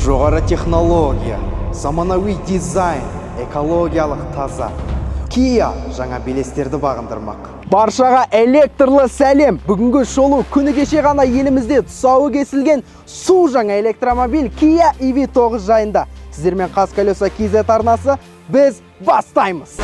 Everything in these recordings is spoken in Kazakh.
жоғары технология, заманауи дизайн, экологиялық таза. Kia жаңа белестерді бағындырмақ. Баршаға электрлы сәлем. Бүгінгі шолу күні кеше ғана елімізде тұсауы кесілген су жаңа электромобиль Kia EV9 жайында. Сіздермен Қазколеса KZ арнасы, біз бастаймыз.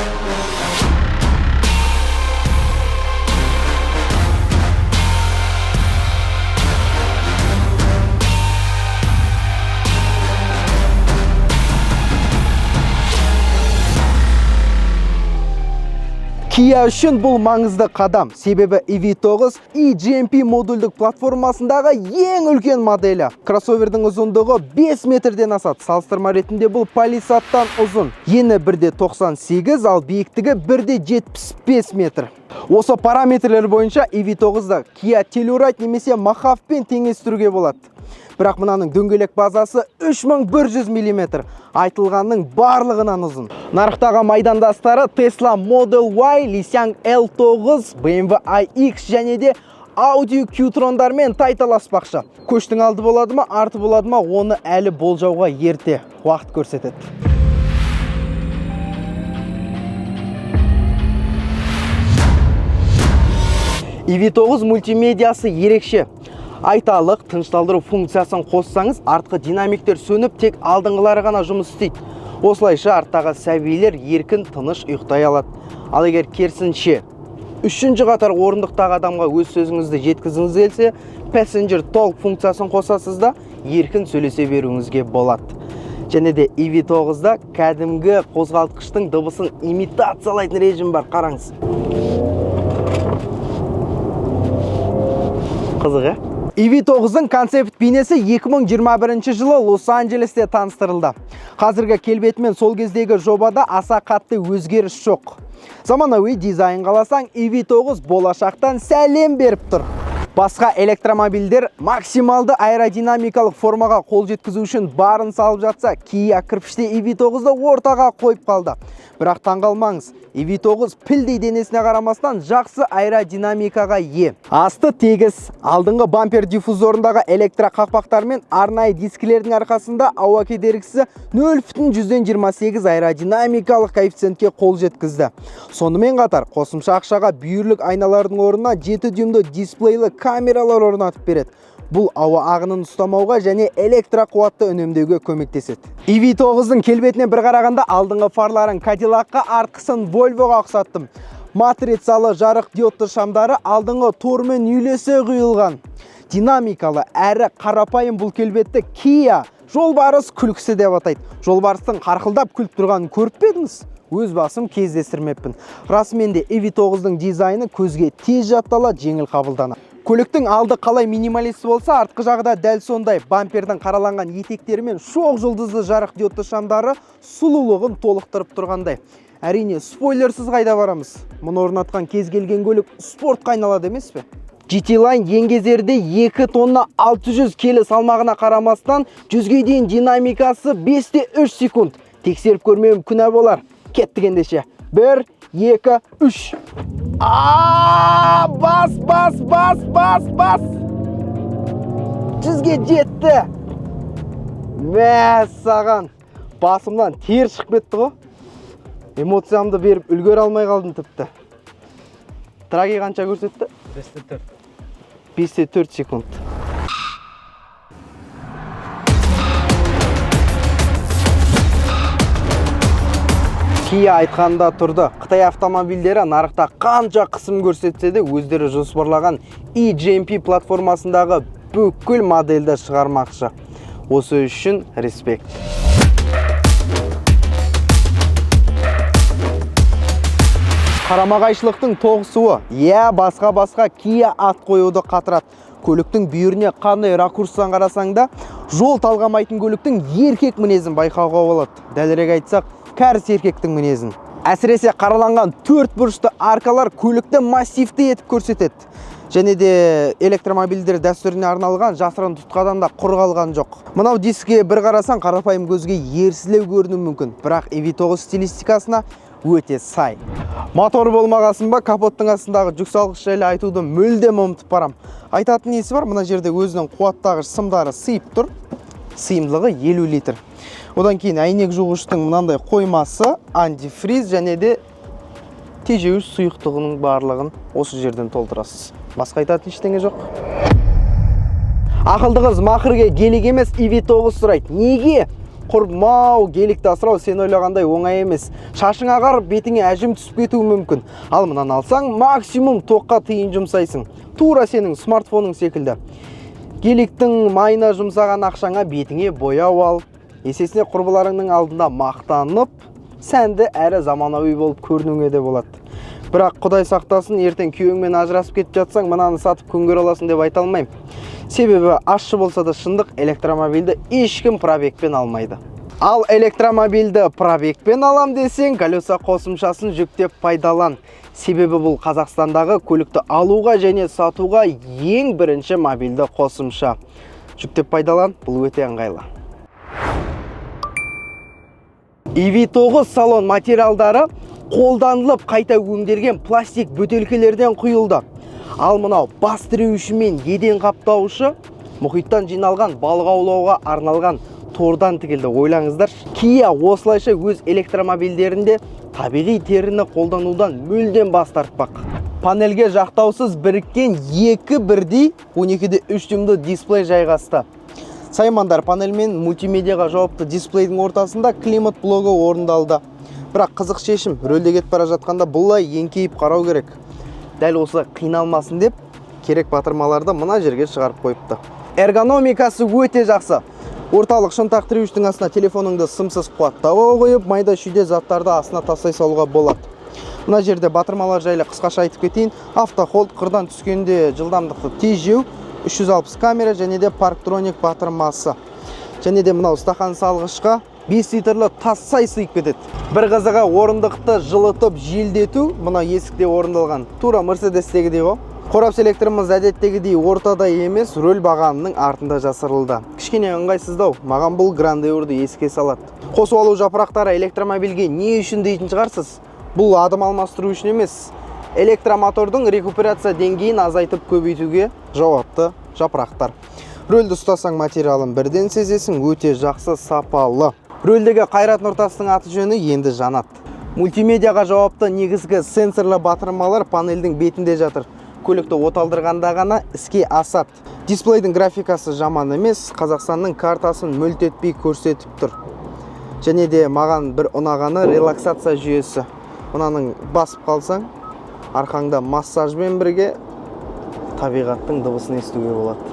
Kia үшін бұл маңызды қадам, себебі EV9 eGMP модульдік платформасындағы ең үлкен моделі. Кроссовердің ұзындығы 5 метрден асады, салыстырма ретінде бұл Palissade'тан ұзын. Ені 1,98, ал биіктігі 1,75 метр. Осы параметрлер бойынша EV9-да Kia Telluride немесе Mojave-пен теңестіруге болады. Бірақ мұнаның дөңгелек базасы 3100 мм, айтылғанның барлығынан ұзын. Нарықтағы майдандастары Tesla Model Y, Nissan L9, BMW iX және де Audi Q-трондармен тайталаспақшы. Көштің алды болады ма, арты болады ма, оны әлі болжауға ерте, уақыт көрсетеді. EV9 мультимедиасы ерекше. Айталық, тынышталдыру функциясын қоссаңыз, артқы динамиктер сөніп, тек алдыңғылары ғана жұмыс істейді. Осылайша арттағы сәбилер еркін тыныш ұйықтай алады. Ал егер керісінше, үшінші қатар орындықтағы адамға өз сөзіңізді жеткізіңіз келсе, Passenger Talk функциясын қосасыз да, еркін сөйлесе беруіңізге болады. Және де EV9-да кәдімгі қозғалтқыштың дыбысын имитациялайтын режим бар, қараңыз. Қызығы? EV9-ың концепт бейнесі 2021 жылы Лос-Анджелесте таныстырылды. Қазіргі келбетімен сол кездегі жобада аса қатты өзгеріс жоқ. Заманауи дизайн қаласаң, EV9 болашақтан сәлем беріп тұр. Басқа электромобильдер максималды аэродинамикалық формаға қол жеткізу үшін барын салып жатса, Kia кірпіште EV9-ды ортаға қойып қалды. Бірақ таңғалмаңыз, EV9 пілдей денесіне қарамастан жақсы аэродинамикаға ие. Асты тегіс, алдыңғы бампер диффузорындағы электроқақпақтар мен арнайы дискілердің арқасында ауа кедергісі 0,128 аэродинамикалық коэффициентке қол жеткізді. Сонымен қатар, қосымша ақшаға бүйірлік айналардың орнына 7 дюймді дисплейлі камералар орнатып береді. Бұл ауа ағынын ұстамауға және электроқуатты үнемдеуге көмектеседі. EV9-ың келбетіне бір қарағанда алдыңғы фарларын Cadillacқа, артқысын Volvoға ұқсаттым. Матрицалы жарық диодты шамдары алдыңғы тормен үйлесе құйылған. Динамикалы әрі қарапайым бұл келбетті Kia жолбарыс күлкісі деп атайды. Жолбарыстың қарқылдап күліп тұрғанын көріп пе едіңіз? Өз басым кездестірмеппін. Расымен де EV9-ың дизайны көзге тез жатталады, жеңіл қабылданады. Көліктің алды қалай минималист болса, артқы жағы да дәл сондай. Бампердің қараланған етектері мен шоқ жұлдызды жарық диодты шамдары сұлулығын толықтырып тұрғандай. Әрине, спойлерсіз қайда барамыз. Мұны орнатқан кез келген көлік спортқа айналады емес пе? GT-Line еңгезерде 2 тонна 600 келі салмағына қарамастан 100-ге дейін динамикасы 5,3 секунд. Тексеріп көрмеуім күнә болар. Кеттік ендеше. 1, 2, 3. Бас! 100-ге жетті. Мәссаған. Басымнан тер шығып кетті ғой. Эмоциямды беріп үлгер алмай қалдым тіпті. Траги қанша көрсетті? 5,4 секунд. Kia айтқанда тұрды. Қытай автомобильдері нарықта қанша қысым көрсетсе де өздері жоспарлаған eGMP платформасындағы бүкіл модельді шығармақшы. Осы үшін респект. Қарамағайшылықтың тоғысуы, басқа Kia ат қоюды қатырады. Көліктің бүйіріне қандай ракурстан қарасаң да, жол талғамайтын көліктің еркек мінезін байқауға болады. Дәлірек айтсақ, кәріс еркектің мінезін. Әсіресе қараланған 4 бұрышты аркалар көлікті массивті етіп көрсетеді. Және де электромобильдер дәстүріне арналған жасырын тұтқадан да құр қалған жоқ. Мынау дискіге бір қарасаң, қарапайым көзге ерсілеу көрінуі мүмкін, бірақ EV9 стилистикасына өте сай. Мотор болмағасын ба, капоттың астындағы жүк салғыш жайлы айтуды мүлдем ұмытып барам. Айтатын несі бар, мына жерде өзінің қуаттағыш сымдары сыйып тұр. сыйымдылығы 50 литр. Одан кейін әйнек жуғыштың мынандай қоймасы, антифриз және де тежеуіш сұйықтығының барлығын осы жерден толтырасыз. Басқа айтатын ештеңе жоқ. Ақылды қыз мақырге гелик емес i9 сұрайды. Неге? Құрмау, геликті асырау сен ойлағандай оңай емес. Шашың ағарып, бетіңе әжім түсіп кетуі мүмкін. Ал мынаны алсаң, максимум тоққа тиын жұмсайсың. Тура сенің смартфоның секілді. Геликтің майына жұмсаған ақшаңа бетіңе бояу ал. Есесіне құрбыларыңның алдында мақтанып, сәнді әрі заманауи болып көрінуіңе де болады. Бірақ Құдай сақтасын, ертең күйеуіңмен ажырасып кетіп жатсаң, мынаны сатып күн көре аласың деп айта алмаймын. Себебі ащы болса да шындық, электромобильді ешкім пробегпен алмайды. Ал электромобильді пробегпен алам десең, колеса қосымшасын жүктеп пайдалан. Себебі бұл Қазақстандағы көлікті алуға және сатуға ең бірінші мобильді қосымша. Жүктеп пайдалан, бұл өте ыңғайлы. i9 салон материалдары қолданылып қайта өңделген пластик бөтелкелерден құйылды. Ал мынау бас тіреуші мен еден қаптаушы мұхиттан жиналған балық аулауға арналған тордан тігілді. Ойлаңыздар, Kia осылайша өз электромобильдерінде табиғи теріні қолданудан мүлдем бас тартпақ. Панельге жақтаусыз біріккен екі бірдей 12:3 дюймді дисплей жайғасты. Саймандар панель мен мультимедиаға жауапты дисплейдің ортасында климат блогы орындалды. Бірақ қызық шешім, рөлде кетіп бара жатқанда бұлай еңкейіп қарау керек. Дәл осы қиналмасын деп, керек батырмаларды мына жерге шығарып қойыпты. Эргономикасы өте жақсы. Орталық шынтақ тіреуіштің астына телефоныңды сымсыз қуаттауға қойып, майда шүйде заттарды астына тастай салуға болады. Мына жерде батырмалар жайлы қысқаша айтып кетейін. Автохолд, қырдан түскенде жылдамдықты тежеу, 360 камера және де парктроник батырмасы. Және де мынау стақан салғышқа 5 литрлі тассай сыйып кетеді. Бір қызығы орындықты жылытып желдету, мына есікте орындалған. Тура Мерседестегідей ғой. Қорап селекторымыз әдеттегідей ортада емес, рөл бағанының артында жасырылды. Кішкене ыңғайсыздау, маған бұл грандеурды еске салады. Қосу алу жапырақтары электромобильге не үшін дейтін шығарсыз? Бұл адым алмастыру үшін емес, электромотордың рекуперация деңгейін азайтып көбейтуге жауапты жапырақтар. Рөлді ұстасаң материалын бірден сезесің, өте жақсы сапалы. Рөлдегі Қайрат Нұртастың аты жөні енді жанат. Мультимедиаға жауапты негізгі сенсорлы батырмалар панельдің бетінде жатыр. Көлікті оталдырғанда ғана іске асады. Дисплейдің графикасы жаман емес, Қазақстанның картасын мүлт етпей көрсетіп тұр. Және де маған бір ұнағаны релаксация жүйесі. Мұнаның басып қалсаң, арқаңда массажбен бірге табиғаттың дыбысын естуге болады.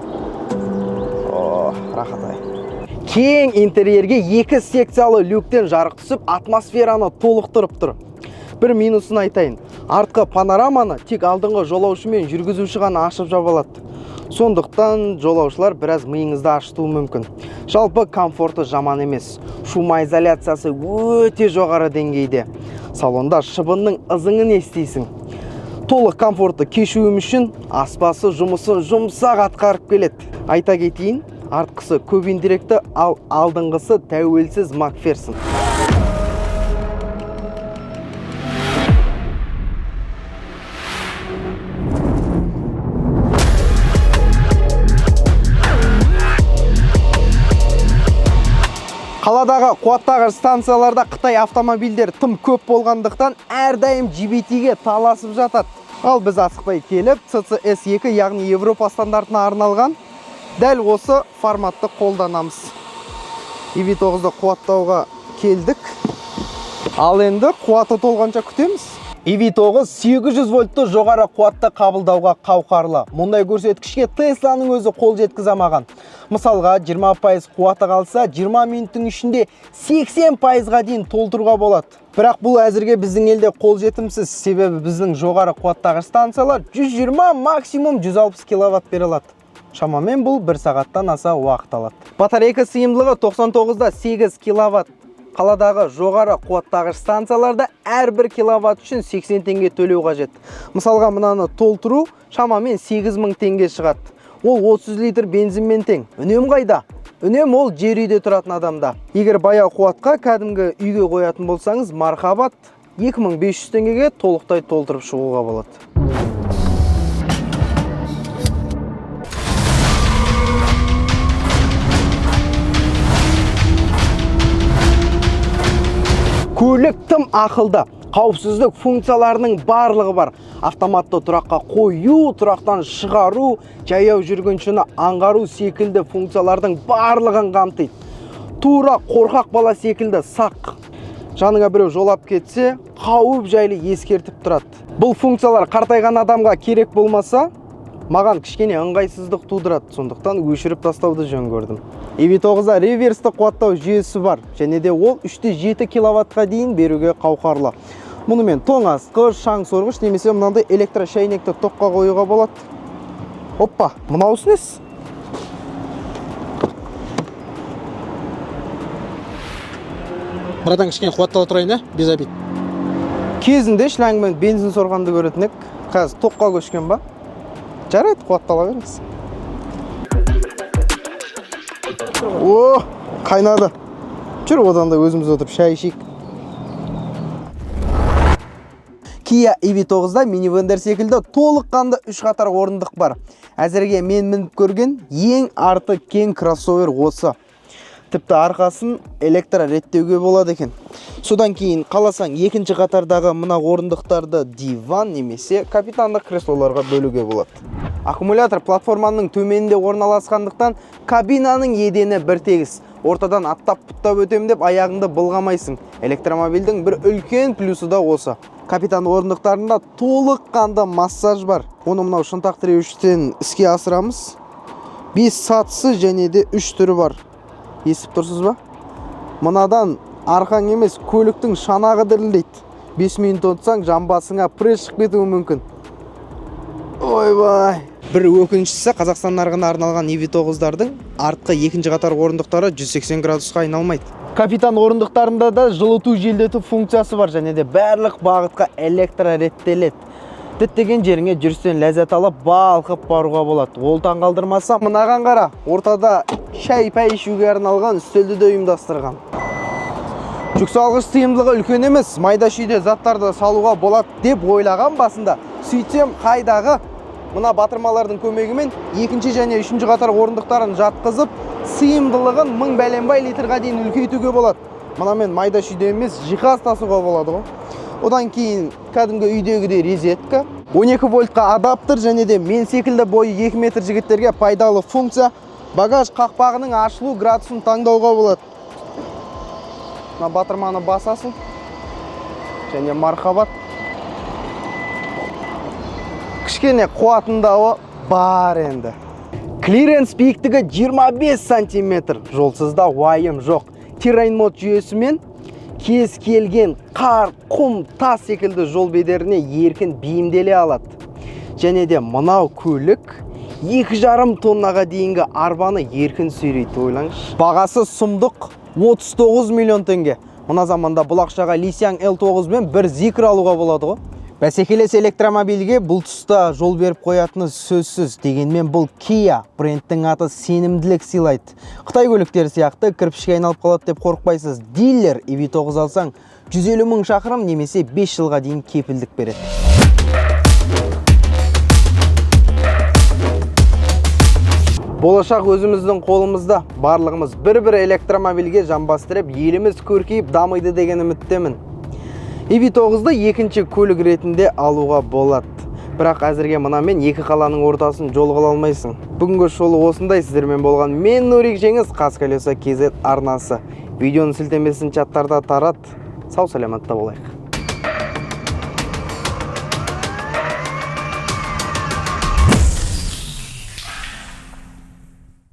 Рахат-ай. Кең интерьерге 2 секциялы люктен жарық түсіп, атмосфераны толықтырып тұр. Бір минусын айтайын. Артқы панораманы тек алдыңғы жолаушы мен жүргізуші ғана ашып жаба алады. Сондықтан жолаушылар біраз миыңызды ашытуы мүмкін. Жалпы комфорты жаман емес. Шумоизоляциясы өте жоғары деңгейде. Салонда шыбынның ызыңын естисің. Толық комфортты кешуім үшін аспасы жұмысын жұмсақ атқарып келеді. Айта кетейін, артқысы көп индиректі, ал алдыңғысы тәуелсіз Макферсон. Қаладағы қуаттағыш станцияларда Қытай автомобильдер тым көп болғандықтан әрдайым GBT-ге таласып жатады. Ал біз асықпай келіп, CCS2, яғни Европа стандартына арналған дәл осы форматты қолданамыз. i9-ды қуаттауға келдік. Ал енді қуаты толғанша күтеміз. i9 800 вольтты жоғары қуатты қабылдауға қауқарлы. Мұндай көрсеткішке Тесланың өзі қол жеткізе алмаған. Мысалға 20% қуаты қалса, 20 минуттың ішінде 80%-ға дейін толтыруға болады. Бірақ бұл әзірге біздің елде қол жетімсіз, себебі біздің жоғары қуаттағы станциялар 120, максимум 160 киловатт бере алады. Шамамен бұл 1 сағаттан аса уақыт алады. Батарейка сыйымдылығы 99-да 8 киловатт. Қаладағы жоғары қуаттағы станцияларда әрбір киловатт үшін 80 теңге төлеу қажет. Мысалға мынаны толтыру шамамен 8000 теңге шығады. Ол 30 литр бензинмен тең. Үнем қайда? Үнем ол жер үйде тұратын адамда. Егер баяу қуатқа кәдімгі үйге қоятын болсаңыз, мархабат 2500 теңгеге толықтай толтырып шығуға болады. Көлік тым ақылды. Қауіпсіздік функцияларының барлығы бар. Автоматты тұраққа қою, тұрақтан шығару, жаяу жүргіншіні аңғару секілді функциялардың барлығын қамтиды. Тура қорқақ бала секілді сақ. Жаныңа біреу жолап кетсе, қауіп жайлы ескертіп тұрады. Бұл функциялар қартайған адамға керек болмаса, маған кішкене ыңғайсыздық тудырады. Сондықтан өшіріп тастауды жөн көрдім. EV9-да реверсті қуаттау жүйесі бар, және де ол 3-7 киловаттқа дейін беруге қауқарлы. Мұнымен тоңазытқыш, шаң сорғыш немесе мынандай электрошайнекті тоққа қоюға болады. Оппа, мынаусы несі? Мұрадан кішкене қуаттала тұрайын, без обид. Кезінде шлангмен бензин сорғанды көретін ек. Қазір тоққа көшкен ба? Жарайды, қуаттала беріңіз. О, қайнады. Жүр, одан да өзіміз отырып шай ішейік. Kia EV9-да минивендер секілді толыққанды 3 қатар орындық бар. Әзірге мен мініп көрген ең арты кең кроссовер осы. Тіпті арқасын электро реттеуге болады екен. Содан кейін қаласаң екінші қатардағы мына орындықтарды диван немесе капитандық креслоларға бөлуге болады. Аккумулятор платформаның төменінде орналасқандықтан кабинаның едені бір тегіс. Ортадан аттап-пұттап өтем деп аяғыңды былғамайсың. Электромобильдің бір үлкен плюсы да осы. Капитан орындықтарында толыққанды массаж бар. Оны мынау шынтақ тіреуіштен іске асырамыз. 5 сатысы және де 3 түрі бар. Естіп тұрсыз ба? Мынадан арқаң емес, көліктің шанағы дірілдейді. 5 минут отырсаң, жамбасыңа пресс шығып кетуі мүмкін. Ойбай! Бір өкінішісі, Қазақстан нарығына арналған EV9-дардың артқы екінші қатар орындықтары 180 градусқа айналмайды. Капитан орындықтарында да жылыту желдету функциясы бар, және де барлық бағытқа электро реттеледі. Діттеген жеріңе жүрістен ләззат алып, балқып баруға болады. Ол таңғалдырмаса, мынаған қара, ортада шай-пай ішуге арналған үстелді де ұйымдастырған. Жүк салғыш сыйымдылығы үлкен емес, майда шүйде заттарды салуға болады деп ойлаған басында. Сөйтсем, қайдағы мына батырмалардың көмегімен екінші және үшінші қатар орындықтарын жатқызып, сыйымдылығын 1000 бәленбай литрға дейін үлкейтуге болады. Мұнамен майда шүйде емес, жиһаз тасуға болады ғой. Одан кейін кәдімгі үйдегідей резетка, 12 вольтқа адаптер және де мен секілді бойы 2 метр жігіттерге пайдалы функция. Багаж қақпағының ашылу градусын таңдауға болады. Мына батырманы басасың және мархабат. Кішкене қуатындауы бар енді. Клиренс биіктігі 25 сантиметр. Жолсызда уайым жоқ. Terrain мод жүйесімен кез келген қар, құм, тас секілді жол бедеріне еркін бейімделе алады. Және де мынау көлік 2,5 тоннаға дейінгі арбаны еркін сүйрейді, ойлаңыз. Бағасы сұмдық 39 миллион теңге. Мына заманда бұл ақшаға Лисяң L9 мен бір Zikr алуға болады ғой. Бәсекелес электромобильге бұл тұста жол беріп қоятыны сөзсіз. Дегенмен бұл Kia брендтің аты сенімділік сыйлайды. Қытай көліктері сияқты кірпішке айналып қалады деп қорықпайсыз. Дилер EV9 алсаң 150 000 шақырым немесе 5 жылға дейін кепілдік береді. Болашақ өзіміздің қолымызда. Барлығымыз бір-бір электромобильге жамбастырып, еліміз көркейіп дамиды деген үміттемін. EV9-ды екінші көлік ретінде алуға болады. Бірақ әзірге мұнамен екі қаланың ортасын жол қыла алмайсың. Бүгінгі шолу осындай. Сіздермен болған мен Нурик Жеңіс, Қазколеса KZ арнасы. Видеоның сілтемесін чаттарда тарат. Сау саламатта болайық.